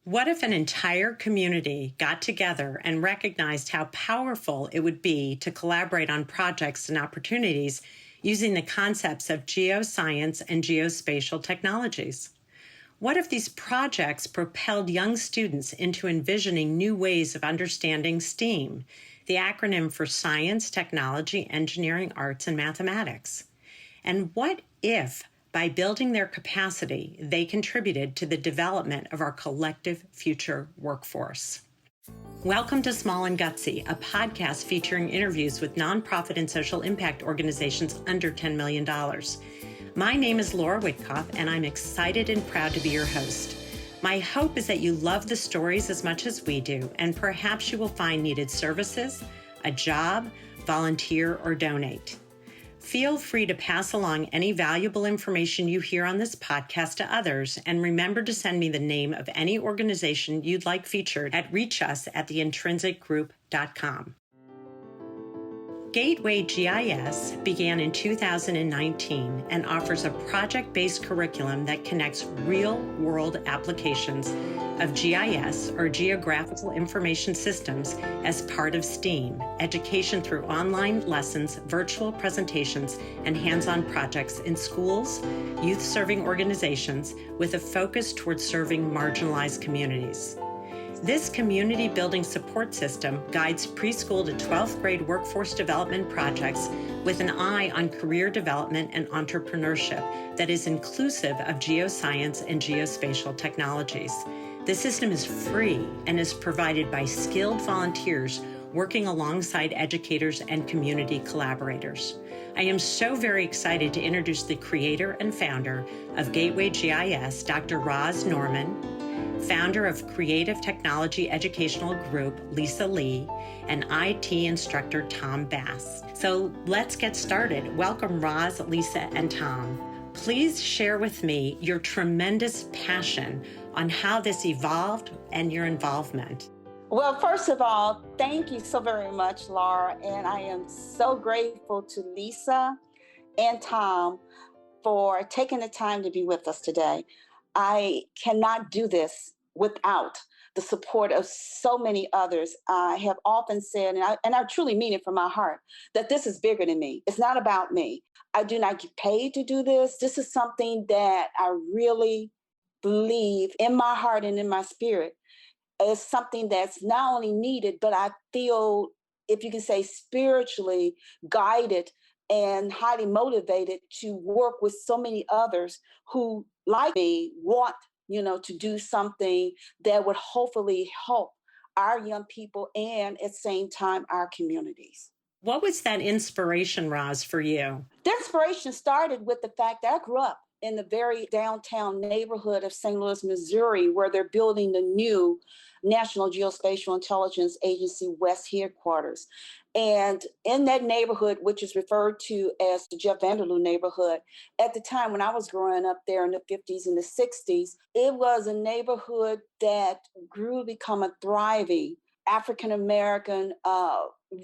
What if an entire community got together and recognized how powerful it would be to collaborate on projects and opportunities using the concepts of geoscience and geospatial technologies? What if these projects propelled young students into envisioning new ways of understanding STEAM, the acronym for Science, Technology, Engineering, Arts, and Mathematics? And what if, by building their capacity, they contributed to the development of our collective future workforce? Welcome to Small and Gutsy, a podcast featuring interviews with nonprofit and social impact organizations under $10 million. My name is Laura Whitcoff, and I'm excited and proud to be your host. My hope is that you love the stories as much as we do, and perhaps you will find needed services, a job, volunteer, or donate. Feel free to pass along any valuable information you hear on this podcast to others, and remember to send me the name of any organization you'd like featured at reachus@theintrinsicgroup.com. GatewayGIS began in 2019 and offers a project-based curriculum that connects real-world applications of GIS, or Geographical Information Systems, as part of STEAM, education through online lessons, virtual presentations, and hands-on projects in schools, youth-serving organizations, with a focus towards serving marginalized communities. This community building support system guides preschool to 12th grade workforce development projects with an eye on career development and entrepreneurship that is inclusive of geoscience and geospatial technologies. The system is free and is provided by skilled volunteers working alongside educators and community collaborators. I am so very excited to introduce the creator and founder of GatewayGIS, Dr. Roz Norman, founder of Creative Technology Educational Group, Lisa Lee, and IT instructor, Tom Bass. So let's get started. Welcome, Roz, Lisa, and Tom. Please share with me your tremendous passion on how this evolved and your involvement. Well, first of all, thank you so very much, Laura. And I am so grateful to Lisa and Tom for taking the time to be with us today. I cannot do this without the support of so many others. I have often said, and I truly mean it from my heart, that this is bigger than me. It's not about me. I do not get paid to do this. This is something that I really believe in my heart and in my spirit is something that's not only needed, but I feel, if you can say, spiritually guided and highly motivated to work with so many others who, like me, want, to do something that would hopefully help our young people and at the same time our communities. What was that inspiration, Roz, for you? The inspiration started with the fact that I grew up in the very downtown neighborhood of St. Louis, Missouri, where they're building the new National Geospatial Intelligence Agency West headquarters. And in that neighborhood, which is referred to as the Jeff Vanderloo neighborhood, at the time when I was growing up there in the 50s and the 60s, it was a neighborhood that grew to become a thriving African-American,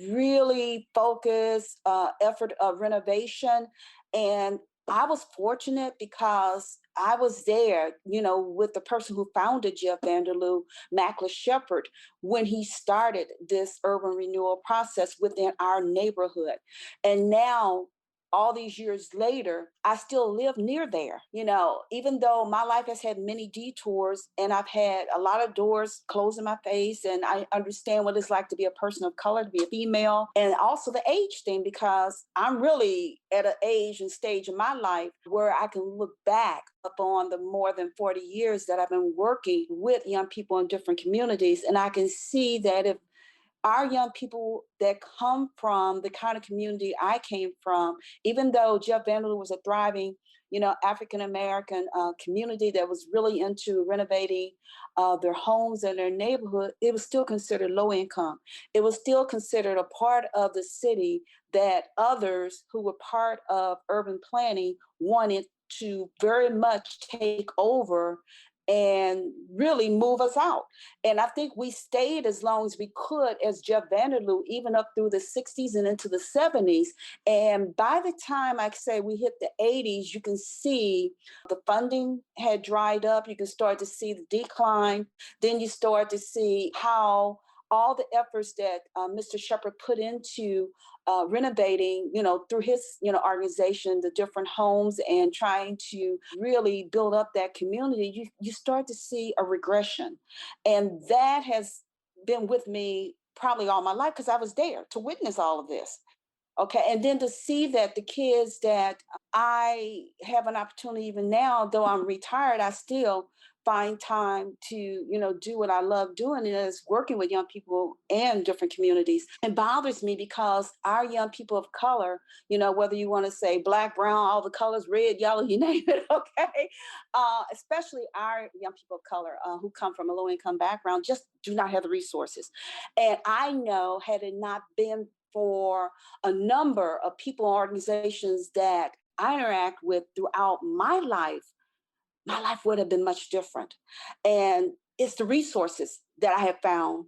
really focused effort of renovation. And I was fortunate because I was there, with the person who founded Jeff Vanderloo, Mackler Shepherd, when he started this urban renewal process within our neighborhood. And now, all these years later, I still live near there, even though my life has had many detours and I've had a lot of doors closed in my face, and I understand what it's like to be a person of color, to be a female, and also the age thing, because I'm really at an age and stage in my life where I can look back upon the more than 40 years that I've been working with young people in different communities, and I can see that if our young people that come from the kind of community I came from, even though Jeff Vanderloo was a thriving, African-American community that was really into renovating their homes and their neighborhood, it was still considered low income. It was still considered a part of the city that others who were part of urban planning wanted to very much take over and really move us out. And I think we stayed as long as we could as Jeff Vanderloo, even up through the 60s and into the 70s. And by the time I say we hit the 80s, you can see the funding had dried up. You can start to see the decline. Then you start to see how all the efforts that Mr. Shepard put into renovating, through his, organization, the different homes and trying to really build up that community, you start to see a regression. And that has been with me probably all my life because I was there to witness all of this. Okay. And then to see that the kids that I have an opportunity, even now, though I'm retired, I still find time to, do what I love doing, and is working with young people and different communities. It bothers me because our young people of color, whether you want to say black, brown, all the colors, red, yellow, you name it, okay? Especially our young people of color who come from a low income background just do not have the resources. And I know, had it not been for a number of people and organizations that I interact with throughout my life would have been much different. And it's the resources that I have found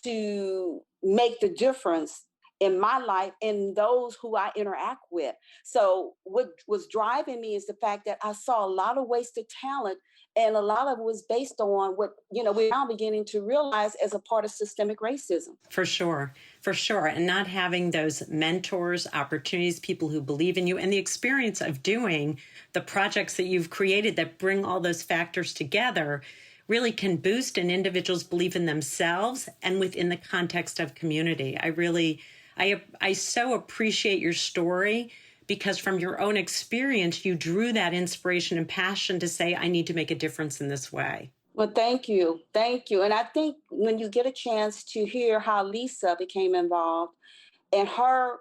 to make the difference in my life and those who I interact with. So what was driving me is the fact that I saw a lot of wasted talent, and a lot of it was based on what, we're now beginning to realize as a part of systemic racism. For sure. For sure. And not having those mentors, opportunities, people who believe in you, and the experience of doing the projects that you've created that bring all those factors together really can boost an individual's belief in themselves and within the context of community. I so appreciate your story, because from your own experience, you drew that inspiration and passion to say, I need to make a difference in this way. Well, thank you. Thank you. And I think when you get a chance to hear how Lisa became involved and her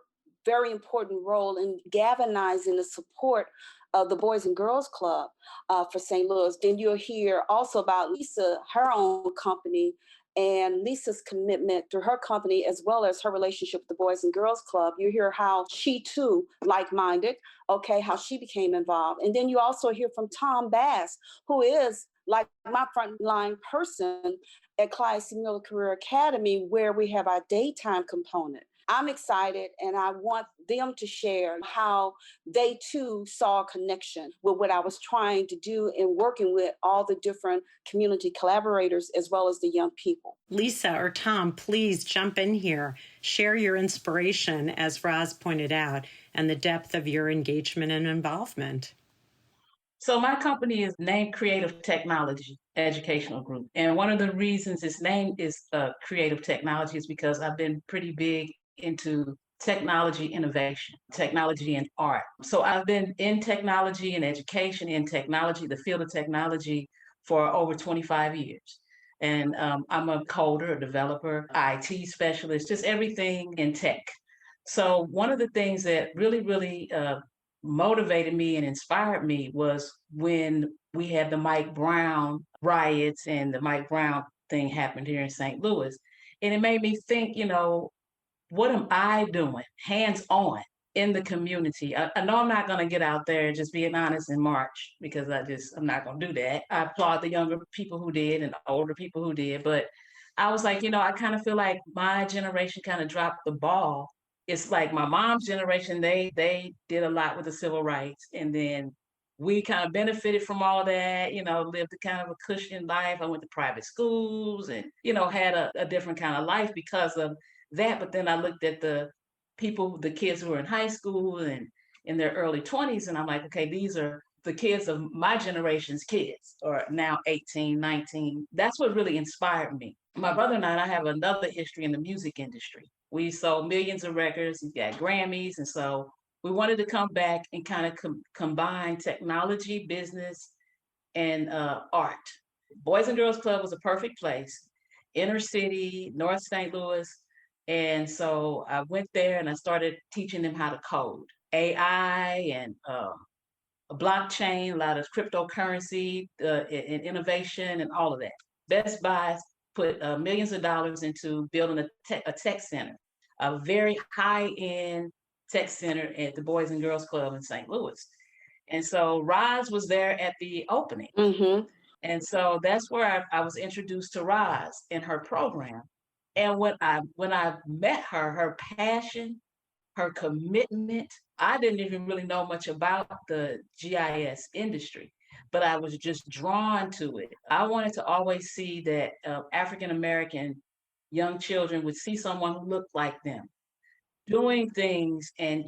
very important role in galvanizing the support of the Boys and Girls Club for St. Louis, then you'll hear also about Lisa, her own company, and Lisa's commitment to her company, as well as her relationship with the Boys and Girls Club. You hear how she too, like-minded, okay, how she became involved. And then you also hear from Tom Bass, who is like my frontline person at Clyde C. Miller Career Academy, where we have our daytime component. I'm excited, and I want them to share how they too saw a connection with what I was trying to do in working with all the different community collaborators as well as the young people. Lisa or Tom, please jump in here. Share your inspiration, as Roz pointed out, and the depth of your engagement and involvement. So my company is named Creative Technology Educational Group. And one of the reasons its name is Creative Technology is because I've been pretty big into technology innovation, technology and art. So I've been in technology and education, in technology, the field of technology, for over 25 years. And I'm a coder, a developer, IT specialist, just everything in tech. So one of the things that really motivated me and inspired me was when we had the Mike Brown riots and the Mike Brown thing happened here in St. Louis. And it made me think, what am I doing hands-on in the community? I know I'm not going to get out there just being honest and march, because I'm not going to do that. I applaud the younger people who did and the older people who did. But I was like, I kind of feel like my generation kind of dropped the ball. It's like my mom's generation, they did a lot with the civil rights. And then we kind of benefited from all that, lived a kind of a cushy life. I went to private schools and, had a different kind of life because of that. But then I looked at the kids who were in high school and in their early 20s, and I'm like, okay, these are the kids of my generation's kids, or now 18, 19. That's what really inspired me. My brother and I have another history in the music industry. We sold millions of records, we got Grammys, and so we wanted to come back and kind of combine technology, business, and art. Boys and Girls Club was a perfect place, inner city, North St. Louis. And so I went there and I started teaching them how to code AI and blockchain, a lot of cryptocurrency and innovation and all of that. Best Buy put millions of dollars into building a tech center, a very high-end tech center at the Boys and Girls Club in St. Louis. And so Roz was there at the opening. Mm-hmm. And so that's where I was introduced to Roz in her program. And when I met her, her passion, her commitment, I didn't even really know much about the GIS industry, but I was just drawn to it. I wanted to always see that African American young children would see someone who looked like them doing things and,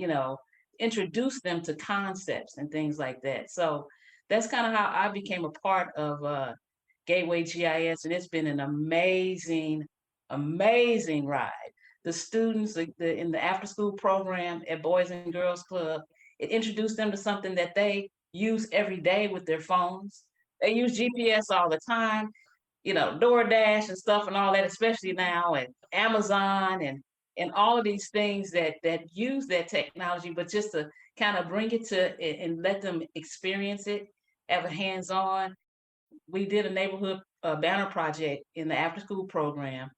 introduce them to concepts and things like that. So that's kind of how I became a part of Gateway GIS, and it's been an amazing, amazing ride. The students in the after school program at Boys and Girls Club, it introduced them to something that they use every day with their phones. They use GPS all the time, DoorDash and stuff and all that, especially now, and Amazon and all of these things that use that technology, but just to kind of bring it to and let them experience it, have a hands-on. We did a neighborhood banner project in the after-school program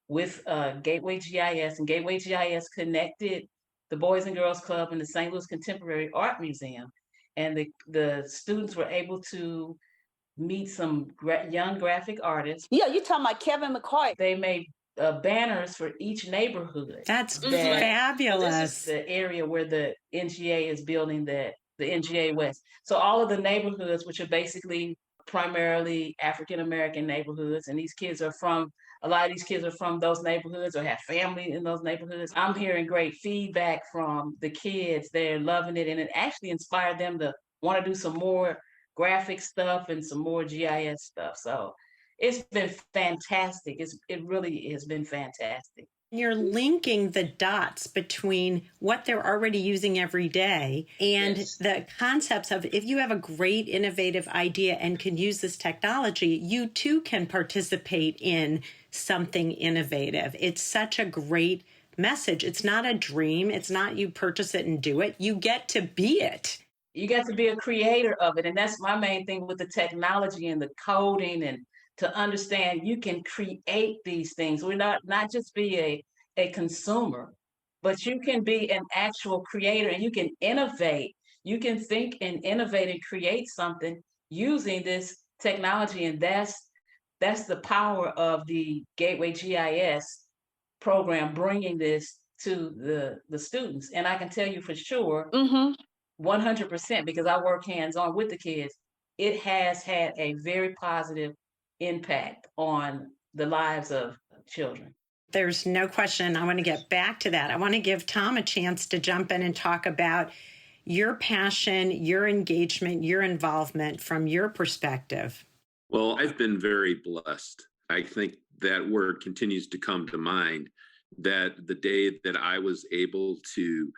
with Gateway GIS, and Gateway GIS connected the Boys and Girls Club and the St. Louis Contemporary Art Museum, and the students were able to meet some young graphic artists. Yeah, you're talking about Kevin McCoy. They made banners for each neighborhood. That's fabulous. This is the area where the NGA is building the NGA West. So all of the neighborhoods, which are basically primarily African American neighborhoods, and a lot of these kids are from those neighborhoods or have family in those neighborhoods. I'm hearing great feedback from the kids. They're loving it, and it actually inspired them to want to do some more graphic stuff and some more GIS stuff. So it's been fantastic. It really has been fantastic. You're linking the dots between what they're already using every day and the concepts of, if you have a great innovative idea and can use this technology, you too can participate in something innovative. It's such a great message. It's not a dream. It's not you purchase it and do it. You get to be it. You get to be a creator of it. And that's my main thing with the technology and the coding, and to understand you can create these things. We're not just be a consumer, but you can be an actual creator, and you can innovate. You can think and innovate and create something using this technology. And that's the power of the Gateway GIS program, bringing this to the students. And I can tell you for sure, 100%, because I work hands-on with the kids, it has had a very positive impact on the lives of children. There's no question. I want to get back to that. I want to give Tom a chance to jump in and talk about your passion, your engagement, your involvement from your perspective. Well, I've been very blessed. I think that word continues to come to mind, that the day that I was able to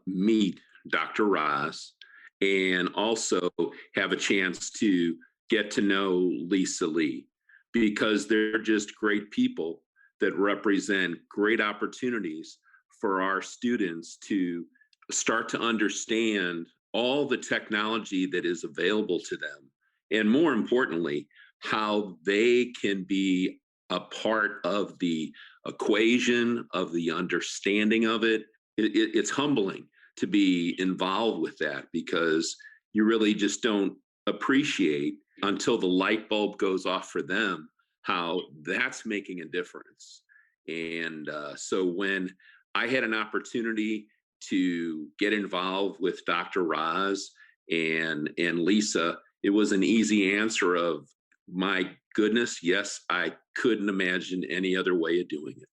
meet Dr. Roz and also have a chance to get to know Lisa Lee, because they're just great people that represent great opportunities for our students to start to understand all the technology that is available to them. And more importantly, how they can be a part of the equation, of the understanding of it. It's humbling to be involved with that, because you really just don't appreciate until the light bulb goes off for them how that's making a difference. And so when I had an opportunity to get involved with Dr. Roz and Lisa, it was an easy answer of, my goodness, yes, I couldn't imagine any other way of doing it.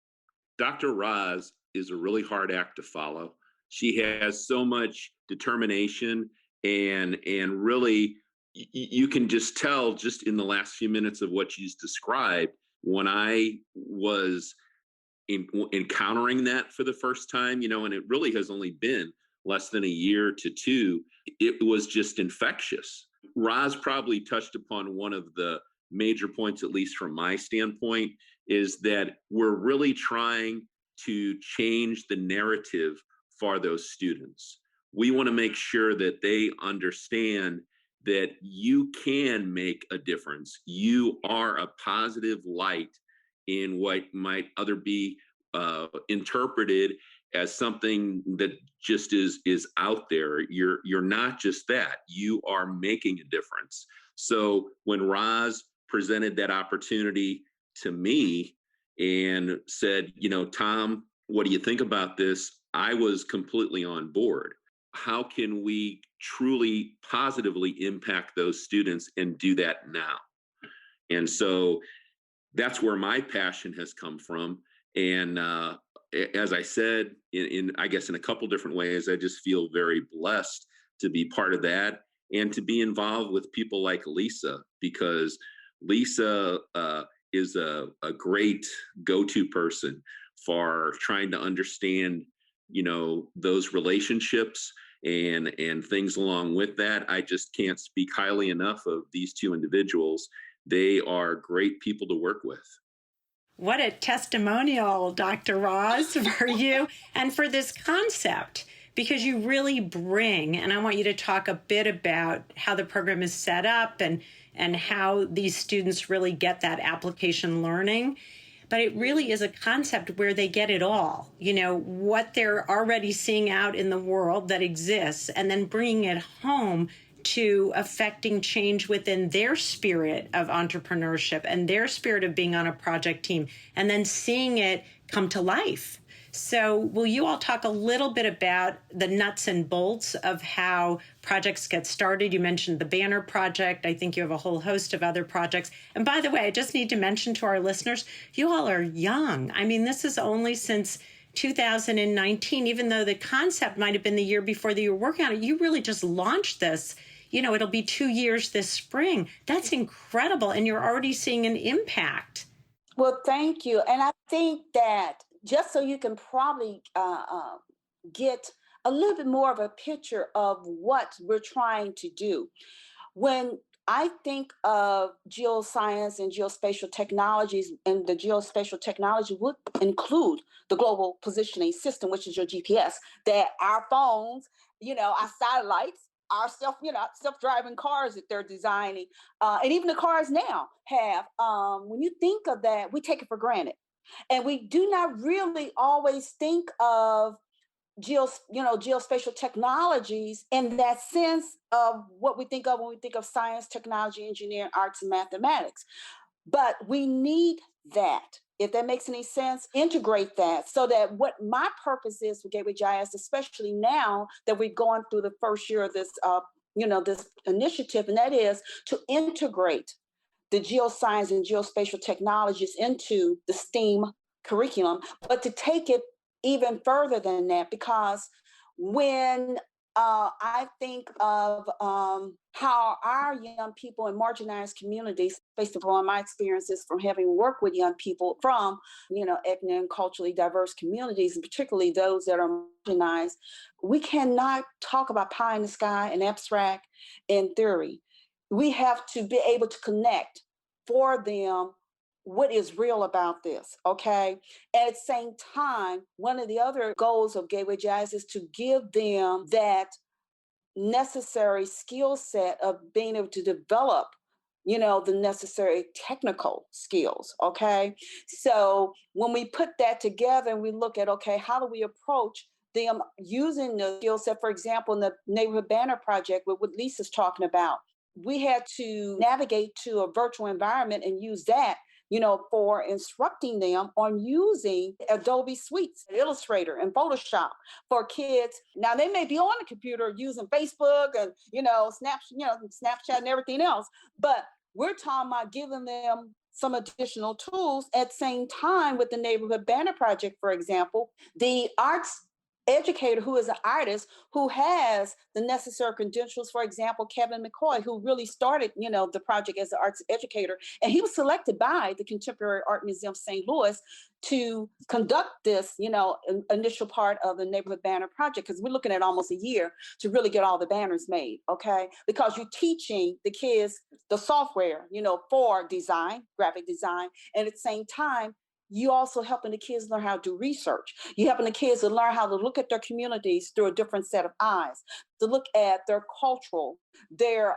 Dr. Roz is a really hard act to follow. She has so much determination, and really you can just tell just in the last few minutes of what she's described. When I was encountering that for the first time, and it really has only been less than a year to two, it was just infectious. Roz probably touched upon one of the major points, at least from my standpoint, is that we're really trying to change the narrative for those students. We want to make sure that they understand that you can make a difference. You are a positive light in what might other be interpreted as something that just is out there. You're not just that, you are making a difference. So when Roz presented that opportunity to me and said, Tom, what do you think about this? I was completely on board. How can we truly positively impact those students and do that now? And so that's where my passion has come from. And as I said, in I guess in a couple different ways, I just feel very blessed to be part of that and to be involved with people like Lisa, because Lisa is a great go-to person for trying to understand, those relationships and things along with that. I just can't speak highly enough of these two individuals. They are great people to work with. What a testimonial, Dr. Roz, for you and for this concept, because you really bring, and I want you to talk a bit about how the program is set up and how these students really get that application learning. But it really is a concept where they get it all, what they're already seeing out in the world that exists, and then bringing it home to affecting change within their spirit of entrepreneurship and their spirit of being on a project team, and then seeing it come to life. So will you all talk a little bit about the nuts and bolts of how projects get started? You mentioned the Banner Project. I think you have a whole host of other projects. And by the way, I just need to mention to our listeners, you all are young. I mean, this is only since 2019, even though the concept might have been the year before that you were working on it, you really just launched this. It'll be 2 years this spring. That's incredible. And you're already seeing an impact. Well, thank you. And I think that just so you can probably get a little bit more of a picture of what we're trying to do. When I think of geoscience and geospatial technologies, and the geospatial technology would include the global positioning system, which is your GPS, that our phones, our satellites, our self-driving cars that they're designing, and even the cars now have. When you think of that, we take it for granted, and we do not really always think of geospatial technologies in that sense of what we think of when we think of science, technology, engineering, arts, and mathematics. But we need that. If that makes any sense, integrate that so that what my purpose is for GatewayGIS, especially now that we're going through the first year of this, this initiative, and that is to integrate the geoscience and geospatial technologies into the STEAM curriculum, but to take it even further than that, because when I think of how our young people in marginalized communities, based upon my experiences from having worked with young people from, ethnic and culturally diverse communities, and particularly those that are marginalized, we cannot talk about pie in the sky and abstract in theory. We have to be able to connect for them what is real about this, okay? At the same time, one of the other goals of GatewayGIS is to give them that necessary skill set of being able to develop, the necessary technical skills, okay? So when we put that together and we look at, okay, how do we approach them using the skill set, for example, in the Neighborhood Banner Project, what Lisa's talking about, we had to navigate to a virtual environment and use that for instructing them on using Adobe Suites, Illustrator, and Photoshop for kids. Now they may be on the computer using Facebook and Snapchat and everything else, but we're talking about giving them some additional tools. At the same time, with the Neighborhood Banner Project, for example, the arts educator who is an artist who has the necessary credentials, for example, Kevin McCoy, who really started, the project as an arts educator, and he was selected by the Contemporary Art Museum St. Louis to conduct this, initial part of the Neighborhood Banner Project, because we're looking at almost a year to really get all the banners made, okay? Because you're teaching the kids the software, for design, graphic design, and at the same time, you also helping the kids learn how to do research. You're helping the kids to learn how to look at their communities through a different set of eyes, to look at their cultural, their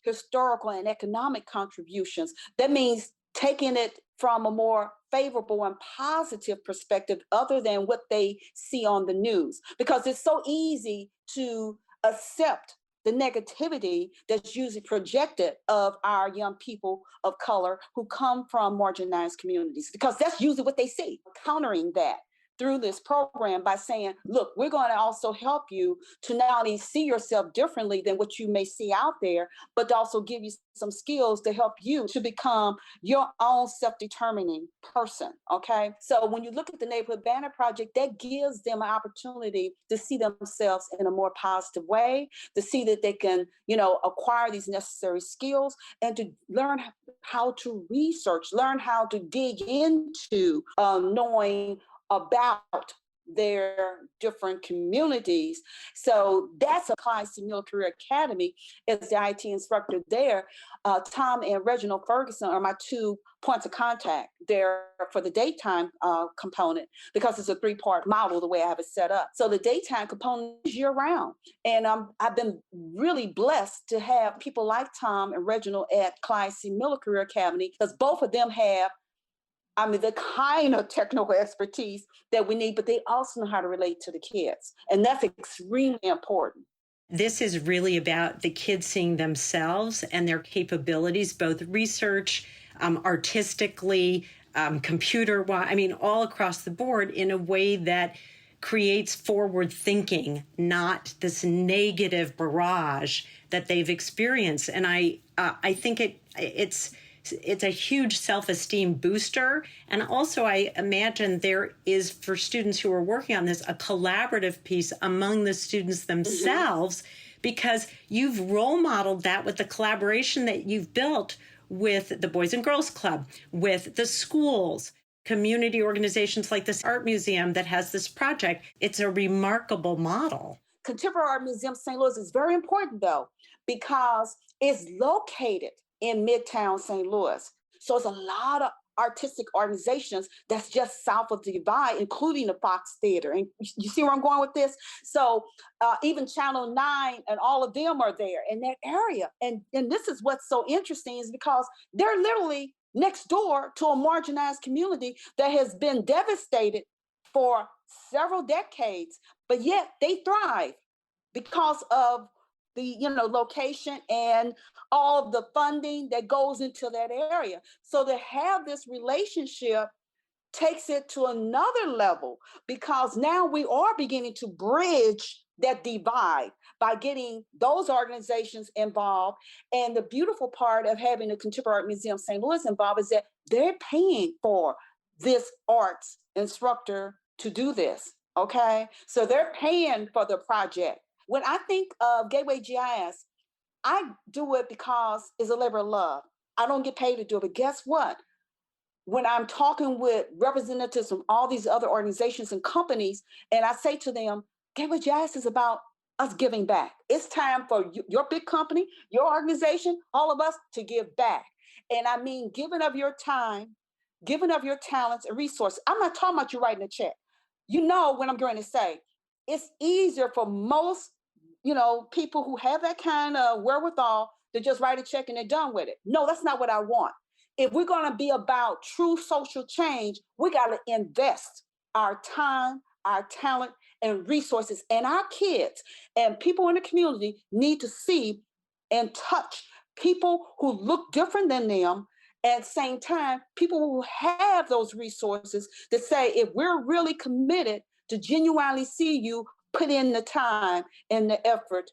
historical and economic contributions. That means taking it from a more favorable and positive perspective other than what they see on the news, because it's so easy to accept the negativity that's usually projected of our young people of color who come from marginalized communities, because that's usually what they see. Countering that through this program by saying, look, we're going to also help you to not only see yourself differently than what you may see out there, but to also give you some skills to help you to become your own self-determining person, okay? So when you look at the Neighborhood Banner Project, that gives them an opportunity to see themselves in a more positive way, to see that they can, acquire these necessary skills and to learn how to research, learn how to dig into knowing about their different communities. So that's applied to Middle Career Academy as the IT instructor there. Tom and Reginald Ferguson are my 2 points of contact there for the daytime component, because it's a 3-part model the way I have it set up. So the daytime component is year round. And I've been really blessed to have people like Tom and Reginald at Clyde C. Miller Career Academy, because both of them have the kind of technical expertise that we need, but they also know how to relate to the kids. And that's extremely important. This is really about the kids seeing themselves and their capabilities, both research, artistically, computer-wise, all across the board in a way that creates forward thinking, not this negative barrage that they've experienced. And I think it's a huge self-esteem booster. And also, I imagine there is, for students who are working on this, a collaborative piece among the students themselves, because you've role modeled that with the collaboration that you've built with the Boys and Girls Club, with the schools, community organizations like this art museum that has this project. It's a remarkable model. Contemporary Art Museum St. Louis is very important, though, because it's located in Midtown St. Louis. So it's a lot of artistic organizations that's just south of the divide, including the Fox Theater. And you see where I'm going with this? So even Channel 9 and all of them are there in that area. And this is what's so interesting, is because they're literally next door to a marginalized community that has been devastated for several decades, but yet they thrive because of the location and all of the funding that goes into that area. So to have this relationship takes it to another level, because now we are beginning to bridge that divide by getting those organizations involved. And the beautiful part of having the Contemporary Art Museum St. Louis involved is that they're paying for this arts instructor to do this, okay? So they're paying for the project. When I think of Gateway GIS, I do it because it's a labor of love. I don't get paid to do it, but guess what? When I'm talking with representatives from all these other organizations and companies, and I say to them, Gateway GIS is about us giving back. It's time for your big company, your organization, all of us to give back. And I mean, giving of your time, giving of your talents and resources. I'm not talking about you writing a check. You know what I'm going to say. It's easier for most people who have that kind of wherewithal to just write a check and they're done with it. No, that's not what I want. If we're going to be about true social change, we got to invest our time, our talent, and resources. And our kids and people in the community need to see and touch people who look different than them. At the same time, people who have those resources to say, if we're really committed to genuinely see you, put in the time and the effort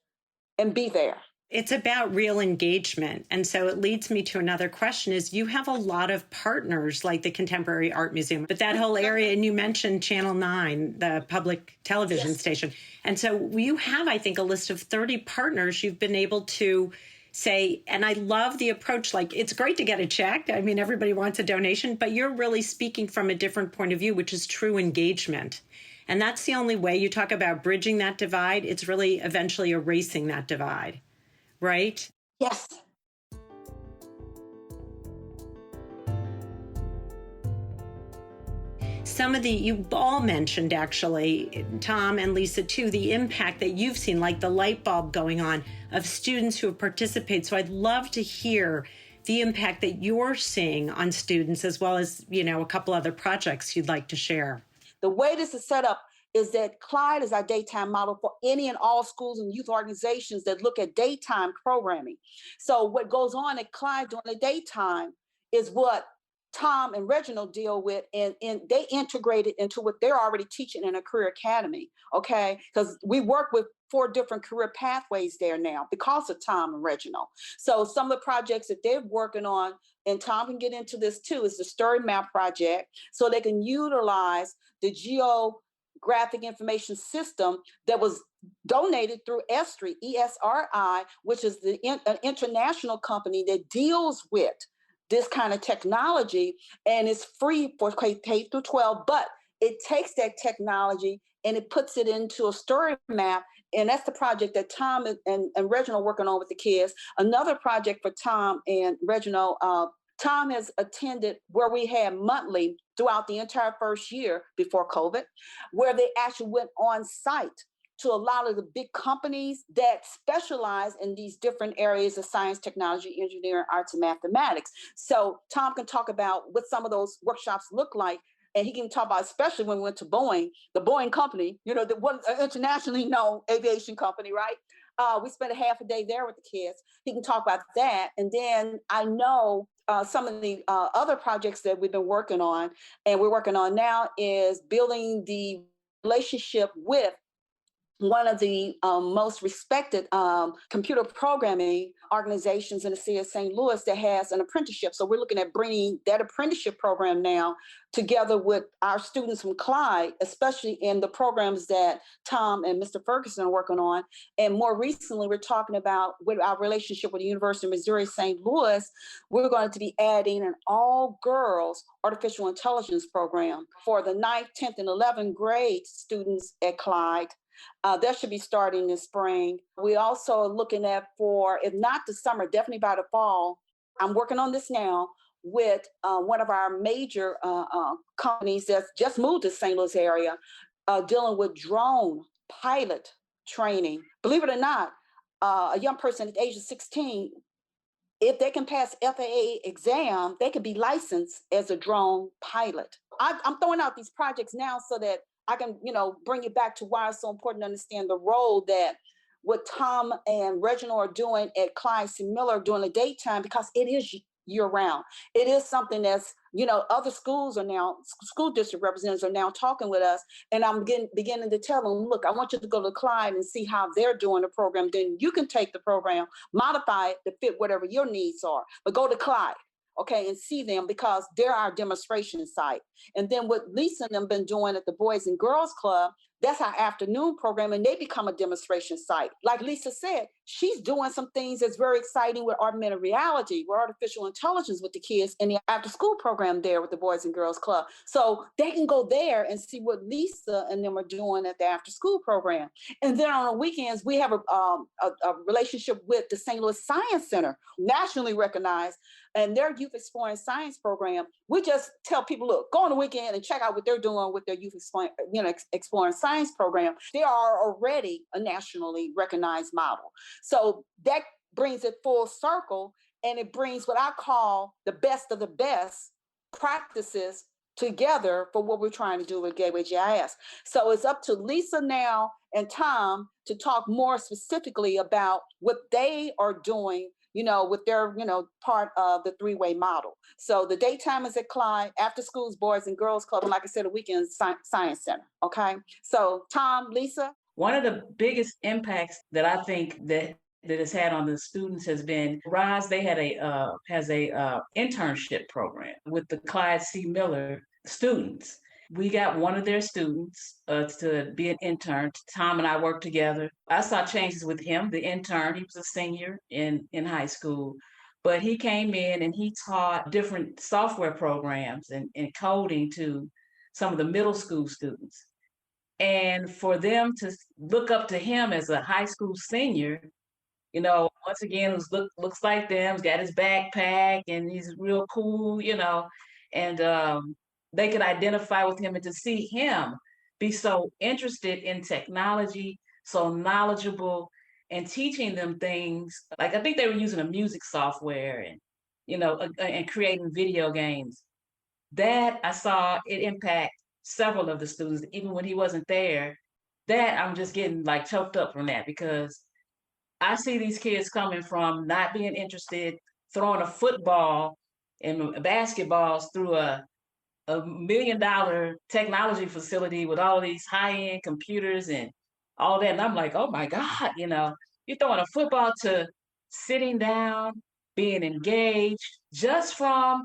and be there. It's about real engagement. And so it leads me to another question is, you have a lot of partners like the Contemporary Art Museum, but that whole area, and you mentioned Channel 9, the public television station. And so you have, I think, a list of 30 partners you've been able to say, and I love the approach, like it's great to get a check. I mean, everybody wants a donation, but you're really speaking from a different point of view, which is true engagement. And that's the only way. You talk about bridging that divide. It's really eventually erasing that divide, right? Yes. Some of you all mentioned, actually, Tom and Lisa too, the impact that you've seen, like the light bulb going on of students who have participated. So I'd love to hear the impact that you're seeing on students, as well as, a couple other projects you'd like to share. The way this is set up is that Clyde is our daytime model for any and all schools and youth organizations that look at daytime programming. So what goes on at Clyde during the daytime is what Tom and Reginald deal with, and they integrate it into what they're already teaching in a career academy, okay? Because we work with 4 different career pathways there now because of Tom and Reginald. So some of the projects that they're working on, and Tom can get into this too, is the Story Map project, so they can utilize the geographic information system that was donated through ESRI, ESRI, which is an international company that deals with this kind of technology, and it's free for K through 12, but it takes that technology and it puts it into a story map. And that's the project that Tom and Reginald are working on with the kids. Another project for Tom and Reginald, Tom has attended where we had monthly throughout the entire first year before COVID, where they actually went on site to a lot of the big companies that specialize in these different areas of science, technology, engineering, arts, and mathematics. So Tom can talk about what some of those workshops look like. And he can talk about, especially when we went to Boeing, the Boeing company, the one internationally known aviation company, right? We spent a half a day there with the kids. He can talk about that. And then I know some of the other projects that we've been working on, and we're working on now, is building the relationship with one of the most respected computer programming organizations in the city of St. Louis that has an apprenticeship. So we're looking at bringing that apprenticeship program now together with our students from Clyde, especially in the programs that Tom and Mr. Ferguson are working on. And more recently, we're talking about with our relationship with the University of Missouri St. Louis, we're going to be adding an all-girls artificial intelligence program for the 9th, 10th, and 11th grade students at Clyde. That should be starting this spring. We also are looking at, for, if not the summer, definitely by the fall, I'm working on this now with one of our major companies that's just moved to St. Louis area, dealing with drone pilot training. Believe it or not, a young person at the age of 16, if they can pass FAA exam, they can be licensed as a drone pilot. I'm throwing out these projects now so that I can, bring it back to why it's so important to understand the role that what Tom and Reginald are doing at Clyde C. Miller during the daytime, because it is year round. It is something that's, other schools are now, school district representatives are now talking with us, and I'm beginning to tell them, look, I want you to go to Clyde and see how they're doing the program. Then you can take the program, modify it to fit whatever your needs are, but go to Clyde. Okay, and see them, because they're our demonstration site. And then what Lisa and them been doing at the Boys and Girls Club, that's our afternoon program, and they become a demonstration site. Like Lisa said, she's doing some things that's very exciting with augmented reality, with artificial intelligence with the kids in the after school program there with the Boys and Girls Club. So they can go there and see what Lisa and them are doing at the after school program. And then on the weekends, we have a relationship with the St. Louis Science Center, nationally recognized, and their Youth Exploring Science program. We just tell people, look, go on the weekend and check out what they're doing with their Youth Exploring Science program. They are already a nationally recognized model. So that brings it full circle, and it brings what I call the best of the best practices together for what we're trying to do with Gateway GIS. So it's up to Lisa now and Tom to talk more specifically about what they are doing, with their, part of the 3-way model. So the daytime is at Clyde, after schools, Boys and Girls Club, and like I said, the weekend Science Center. Okay. So Tom, Lisa. One of the biggest impacts that I think that it's had on the students has been RISE. They had has a internship program with the Clyde C. Miller students. We got one of their students to be an intern. Tom and I worked together. I saw changes with him, the intern. He was a senior in high school, but he came in and he taught different software programs and coding to some of the middle school students. And for them to look up to him as a high school senior, once again, looks like them, he's got his backpack and he's real cool, and they could identify with him, and to see him be so interested in technology, so knowledgeable, and teaching them things. Like, I think they were using a music software, and and creating video games. That I saw it impact several of the students, even when he wasn't there. That I'm just getting like choked up from that, because I see these kids coming from not being interested, throwing a football and basketballs through $1 million technology facility with all these high-end computers and all that. And I'm like, oh my God, you're throwing a football to sitting down, being engaged just from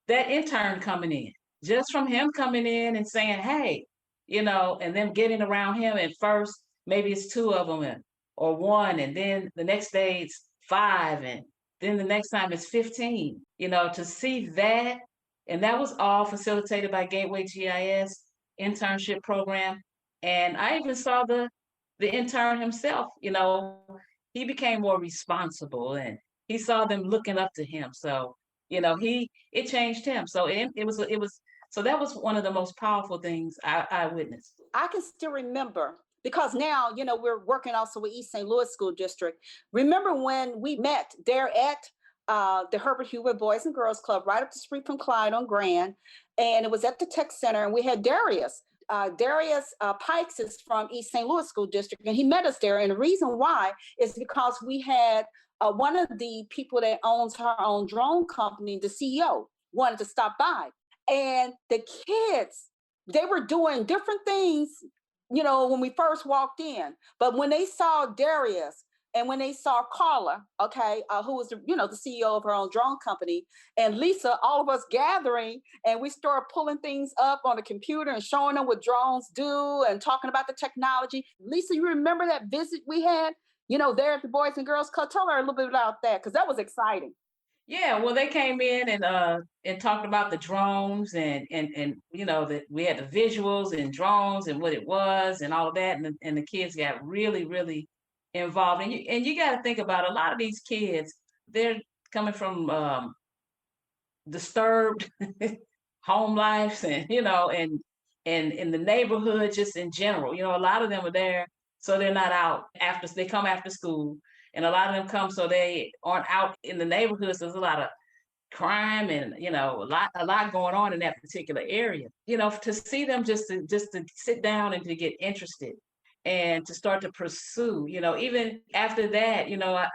that intern coming in, just from him coming in and saying, hey, and them getting around him. And first, maybe it's two of them or one, and then the next day it's 5, and then the next time it's 15, to see that. And that was all facilitated by Gateway GIS internship program. And I even saw the intern himself, he became more responsible, and he saw them looking up to him. So, it changed him. So so that was one of the most powerful things I witnessed. I can still remember, because now, we're working also with East St. Louis School District. Remember when we met there at the Herbert Hoover Boys and Girls Club, right up the street from Clyde on Grand, and it was at the Tech Center, and we had Darius. Darius Pikes is from East St. Louis School District, and he met us there. And the reason why is because we had one of the people that owns her own drone company, the CEO, wanted to stop by. And the kids, they were doing different things, when we first walked in. But when they saw Darius and when they saw Carla, who was the CEO of her own drone company, and Lisa, all of us gathering, and we started pulling things up on the computer and showing them what drones do and talking about the technology. Lisa, you remember that visit we had, there at the Boys and Girls Club? Tell her a little bit about that, because that was exciting. Yeah, well, they came in and talked about the drones and that we had the visuals and drones and what it was and all of that, and the kids got really, really involved. And you got to think about a lot of these kids, they're coming from disturbed home lives, and and in the neighborhood just in general. A lot of them are there so they're not out they come after school. And a lot of them come so they aren't out in the neighborhoods. There's a lot of crime and a lot going on in that particular area. To see them just to sit down and to get interested and to start to pursue. Even after that,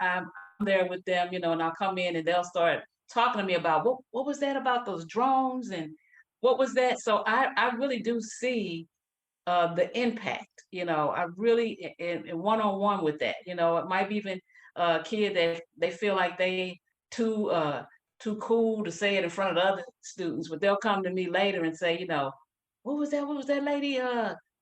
I'm there with them. And I'll come in and they'll start talking to me about what was that about those drones and what was that. So I really do see the impact. I really in one-on-one with that. It might be even a kid that they feel like they too cool to say it in front of the other students, but they'll come to me later and say, what was that lady,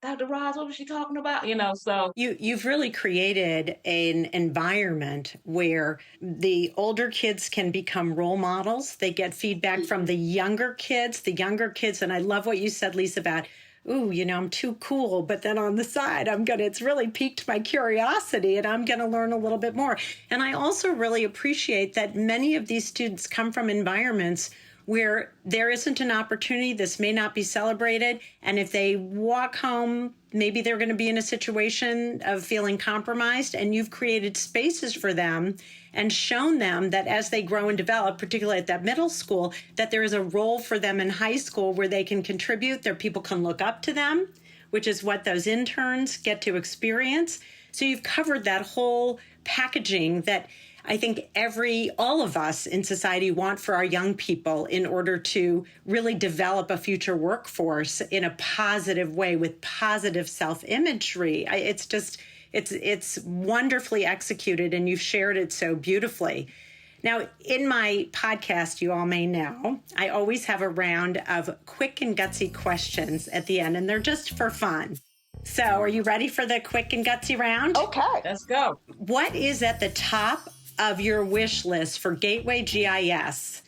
Dr. Roz, what was she talking about? So you've really created an environment where the older kids can become role models. They get feedback from the younger kids, and I love what you said, Lisa, about ooh, I'm too cool. But then on the side, it's really piqued my curiosity and I'm going to learn a little bit more. And I also really appreciate that many of these students come from environments where there isn't an opportunity. This may not be celebrated. And if they walk home, maybe they're going to be in a situation of feeling compromised. And you've created spaces for them and shown them that as they grow and develop, particularly at that middle school, that there is a role for them in high school where they can contribute, their people can look up to them, which is what those interns get to experience. So you've covered that whole packaging that I think all of us in society want for our young people in order to really develop a future workforce in a positive way with positive self-imagery. It's wonderfully executed, and you've shared it so beautifully. Now, in my podcast, you all may know, I always have a round of quick and gutsy questions at the end, and they're just for fun. So are you ready for the quick and gutsy round? Okay. Let's go. What is at the top of your wish list for Gateway GIS?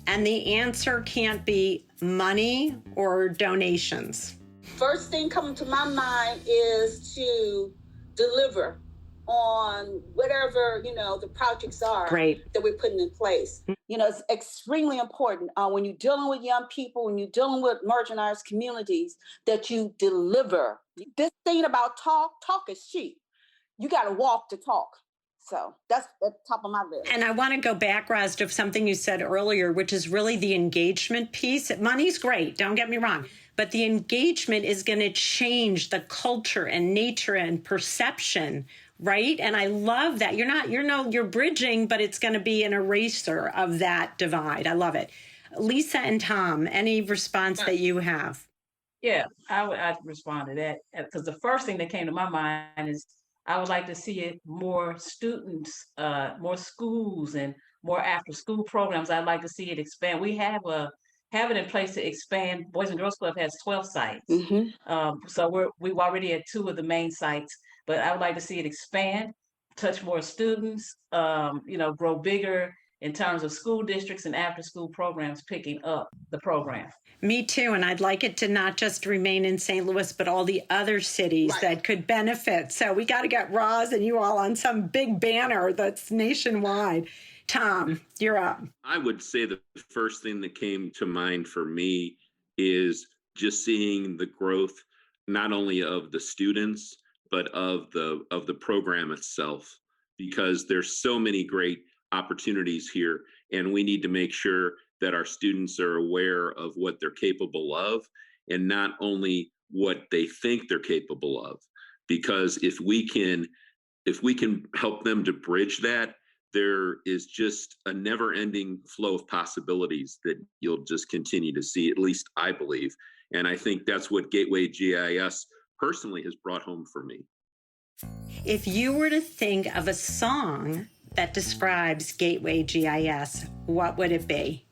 And the answer can't be money or donations. First thing coming to my mind is to deliver on whatever, the projects are that we're putting in place. It's extremely important when you're dealing with young people, when you're dealing with marginalized communities, that you deliver. This thing about talk is cheap. You got to walk the talk. So that's at the top of my list. And I want to go back, Roz, to something you said earlier, which is really the engagement piece. Money's great, don't get me wrong, but the engagement is going to change the culture and nature and perception, right? And I love that. You're bridging, but it's going to be an eraser of that divide. I love it. Lisa and Tom, any response that you have? Yeah, I'd respond to that because the first thing that came to my mind is I would like to see it more students, more schools, and more after-school programs. I'd like to see it expand. We have it in place to expand. Boys and Girls Club has 12 sites, so we've already at 2 of the main sites. But I would like to see it expand, touch more students, grow bigger in terms of school districts and after-school programs picking up the program. Me too. And I'd like it to not just remain in St. Louis, but all the other cities that could benefit. So we got to get Roz and you all on some big banner that's nationwide. Tom, you're up. I would say the first thing that came to mind for me is just seeing the growth, not only of the students, but of the program itself, because there's so many great opportunities here, and we need to make sure that our students are aware of what they're capable of, and not only what they think they're capable of. Because if we can help them to bridge that, there is just a never-ending flow of possibilities that you'll just continue to see, at least I believe. And I think that's what Gateway GIS personally has brought home for me. If you were to think of a song that describes Gateway GIS, what would it be?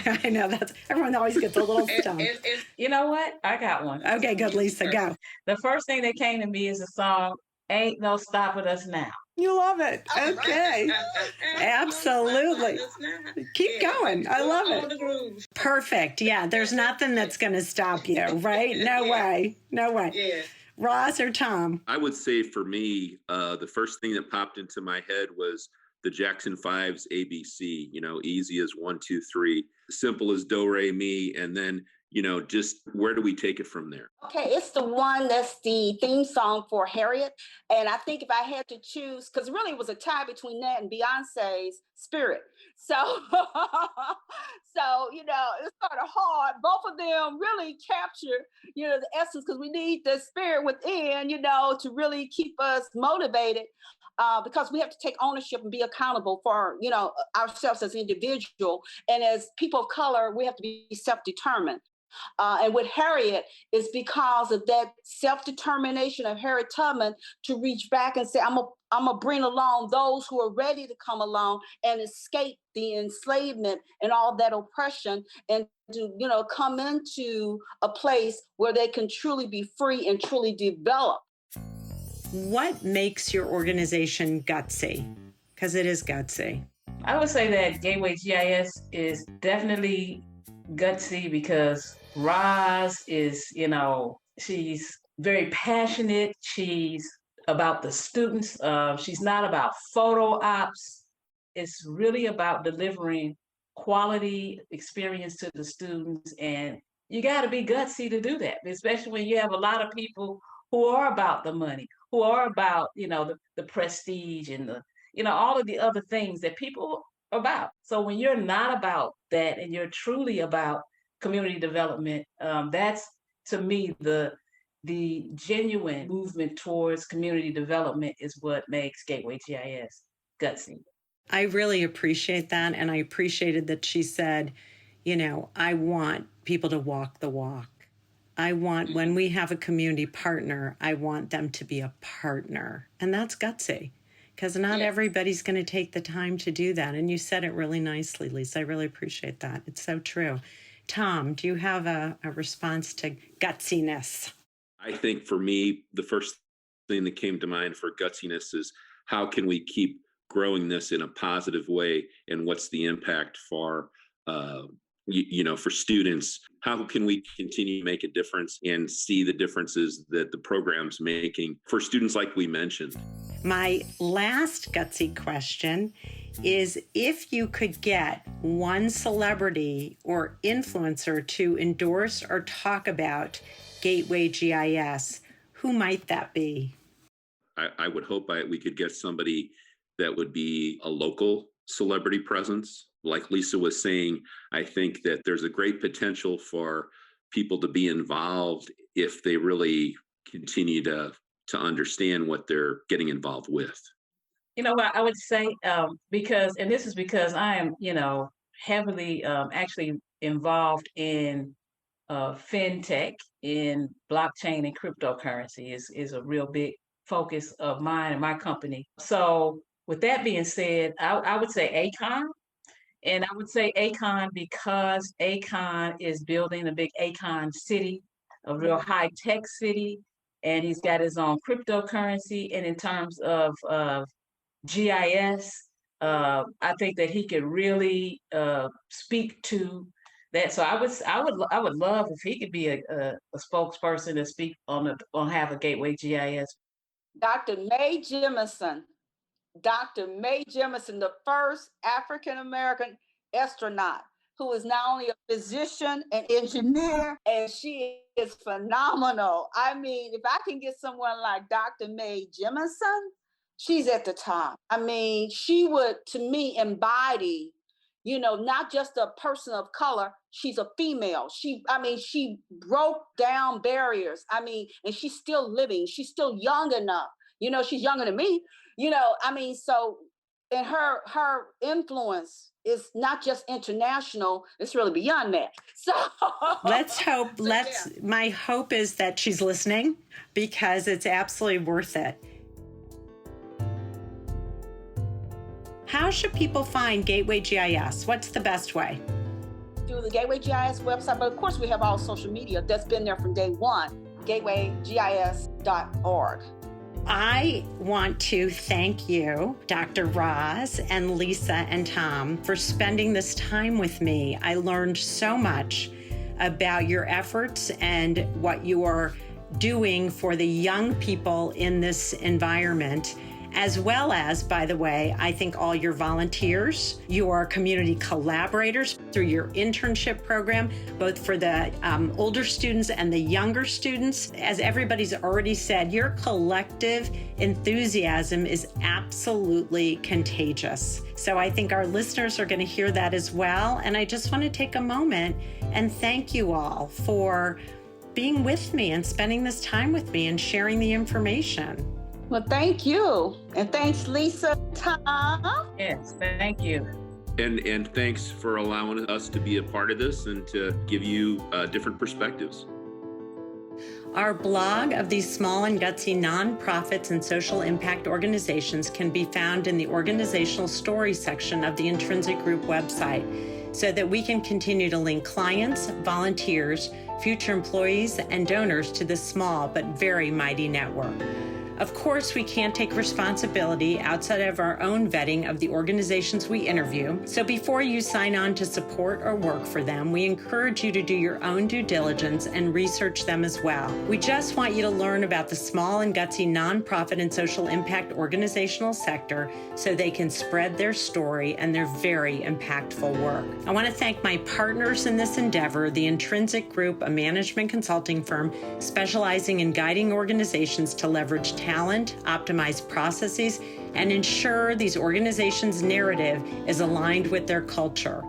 I know everyone always gets a little stumped. You know what? I got one. Okay, good, Lisa, go. The first thing that came to me is the song "Ain't No Stopping Us Now." You love it. Okay. Absolutely. Keep going. I love it. Perfect. Yeah, there's nothing that's going to stop you, right? No way. No way. Yeah. Roz or Tom? I would say for me, the first thing that popped into my head was the Jackson 5's ABC, easy as 1, 2, 3, simple as do, re, mi, and then, just where do we take it from there? Okay, it's the one that's the theme song for Harriet. And I think if I had to choose, because really it was a tie between that and Beyonce's Spirit. So, it's sort of hard. Both of them really capture, the essence, because we need the spirit within, to really keep us motivated. Because we have to take ownership and be accountable for, ourselves as individual. And as people of color, we have to be self-determined. And with Harriet, it's because of that self-determination of Harriet Tubman to reach back and say, I'm gonna bring along those who are ready to come along and escape the enslavement and all that oppression, and to, come into a place where they can truly be free and truly develop. What makes your organization gutsy? Because it is gutsy. I would say that Gateway GIS is definitely gutsy because Roz is, she's very passionate. She's about the students. She's not about photo ops. It's really about delivering quality experience to the students. And you got to be gutsy to do that, especially when you have a lot of people who are about the money, who are about, the prestige and all of the other things that people are about. So when you're not about that and you're truly about community development, that's, to me, the genuine movement towards community development is what makes Gateway GIS gutsy. I really appreciate that. And I appreciated that she said, I want people to walk the walk. I want, when we have a community partner, I want them to be a partner. And that's gutsy, because not everybody's going to take the time to do that. And you said it really nicely, Lisa. I really appreciate that. It's so true. Tom, do you have a response to gutsiness? I think for me, the first thing that came to mind for gutsiness is how can we keep growing this in a positive way, and what's the impact for for students? How can we continue to make a difference and see the differences that the program's making for students like we mentioned? My last gutsy question is, if you could get one celebrity or influencer to endorse or talk about Gateway GIS, who might that be? I would hope we could get somebody that would be a local celebrity presence. Like Lisa was saying, I think that there's a great potential for people to be involved if they really continue to understand what they're getting involved with. You know what I would say, because, and this is because I am, heavily actually involved in fintech, in blockchain and cryptocurrency is a real big focus of mine and my company. So with that being said, I would say Akon. And I would say Akon because Akon is building a big Akon city, a real high tech city, and he's got his own cryptocurrency. And in terms of GIS, I think that he could really speak to that. So I would love if he could be a spokesperson to speak on behalf of Gateway GIS. Dr. Mae Jemison. Dr. Mae Jemison, the first African-American astronaut who is not only a physician and engineer, and she is phenomenal. I mean, if I can get someone like Dr. Mae Jemison, she's at the top. I mean, she would, to me, embody, not just a person of color, she's a female. She broke down barriers. I mean, and she's still living. She's still young enough. She's younger than me. So, and her influence is not just international, it's really beyond that. So my hope is that she's listening, because it's absolutely worth it. How should people find Gateway GIS? What's the best way? Through the Gateway GIS website, but of course we have all social media that's been there from day one, gatewaygis.org. I want to thank you, Dr. Roz and Lisa and Tom, for spending this time with me. I learned so much about your efforts and what you are doing for the young people in this environment, as well as, by the way, I think all your volunteers, your community collaborators through your internship program, both for the older students and the younger students. As everybody's already said, your collective enthusiasm is absolutely contagious. So I think our listeners are going to hear that as well. And I just want to take a moment and thank you all for being with me and spending this time with me and sharing the information. Well, thank you. And thanks, Lisa, Tom. Yes, thank you. And thanks for allowing us to be a part of this and to give you different perspectives. Our blog of these small and gutsy nonprofits and social impact organizations can be found in the organizational story section of the Intrinsic Group website, so that we can continue to link clients, volunteers, future employees, and donors to this small but very mighty network. Of course, we can't take responsibility outside of our own vetting of the organizations we interview. So before you sign on to support or work for them, we encourage you to do your own due diligence and research them as well. We just want you to learn about the small and gutsy nonprofit and social impact organizational sector so they can spread their story and their very impactful work. I want to thank my partners in this endeavor, the Intrinsic Group, a management consulting firm specializing in guiding organizations to leverage talent, optimize processes, and ensure these organizations' narrative is aligned with their culture.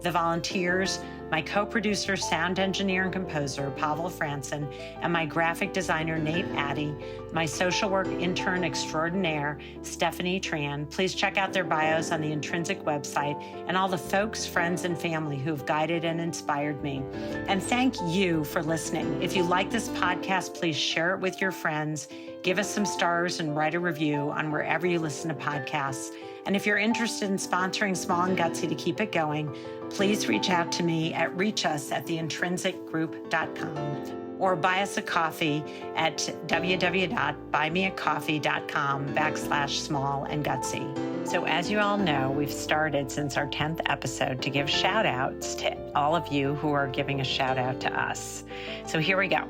The volunteers, my co-producer, sound engineer, and composer, Pavel Franson, and my graphic designer, Nate Addy, my social work intern extraordinaire, Stephanie Tran. Please check out their bios on the Intrinsic website, and all the folks, friends, and family who have guided and inspired me. And thank you for listening. If you like this podcast, please share it with your friends, give us some stars, and write a review on wherever you listen to podcasts. And if you're interested in sponsoring Small and Gutsy to keep it going, please reach out to me at reachus@theintrinsicgroup.com or buy us a coffee at www.buymeacoffee.com/small and gutsy. So as you all know, we've started since our 10th episode to give shout outs to all of you who are giving a shout out to us. So here we go.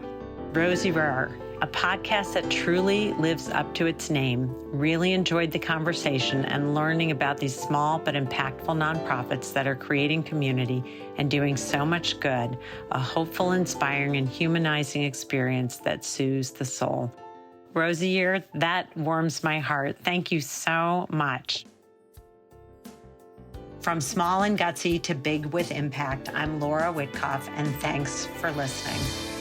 Rosie Rohr, a podcast that truly lives up to its name. Really enjoyed the conversation and learning about these small but impactful nonprofits that are creating community and doing so much good. A hopeful, inspiring, and humanizing experience that soothes the soul. Rosier, that warms my heart. Thank you so much. From small and gutsy to big with impact, I'm Laura Witkoff, and thanks for listening.